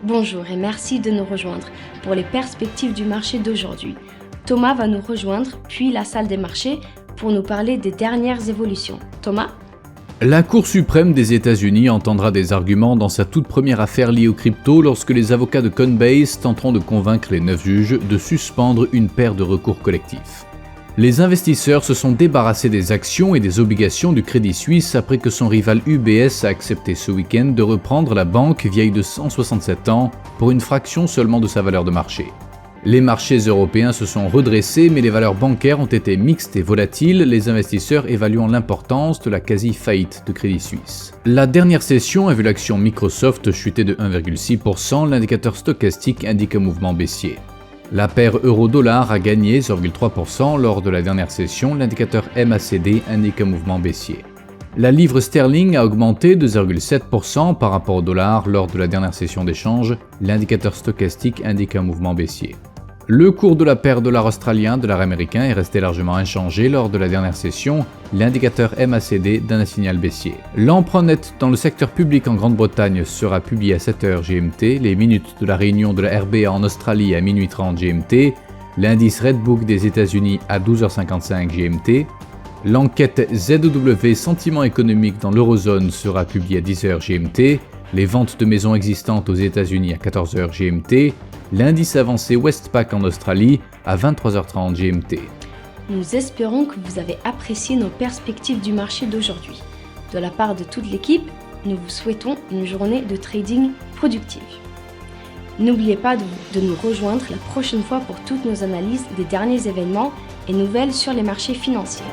Bonjour et merci de nous rejoindre pour les perspectives du marché d'aujourd'hui. Thomas va nous rejoindre, puis la salle des marchés, pour nous parler des dernières évolutions. Thomas ? La Cour suprême des États-Unis entendra des arguments dans sa toute première affaire liée aux cryptos lorsque les avocats de Coinbase tenteront de convaincre les 9 juges de suspendre une paire de recours collectifs. Les investisseurs se sont débarrassés des actions et des obligations du Crédit Suisse après que son rival UBS a accepté ce week-end de reprendre la banque vieille de 167 ans pour une fraction seulement de sa valeur de marché. Les marchés européens se sont redressés, mais les valeurs bancaires ont été mixtes et volatiles, les investisseurs évaluant l'importance de la quasi-faillite de Crédit Suisse. La dernière session a vu l'action Microsoft chuter de 1,6%, l'indicateur stochastique indique un mouvement baissier. La paire euro-dollar a gagné 0,3% lors de la dernière session, l'indicateur MACD indique un mouvement baissier. La livre sterling a augmenté de 0,7% par rapport au dollar lors de la dernière session d'échange, l'indicateur stochastique indique un mouvement baissier. Le cours de la paire dollar australien, dollar américain est resté largement inchangé lors de la dernière session, l'indicateur MACD donne un signal baissier. L'emprunt net dans le secteur public en Grande-Bretagne sera publié à 7h GMT, les minutes de la réunion de la RBA en Australie à minuit 30 GMT, l'indice Redbook des États-Unis à 12h55 GMT, l'enquête ZEW Sentiment économique dans l'eurozone sera publiée à 10h GMT, les ventes de maisons existantes aux États-Unis à 14h GMT, l'indice avancé Westpac en Australie à 23h30 GMT. Nous espérons que vous avez apprécié nos perspectives du marché d'aujourd'hui. De la part de toute l'équipe, nous vous souhaitons une journée de trading productive. N'oubliez pas de nous rejoindre la prochaine fois pour toutes nos analyses des derniers événements et nouvelles sur les marchés financiers.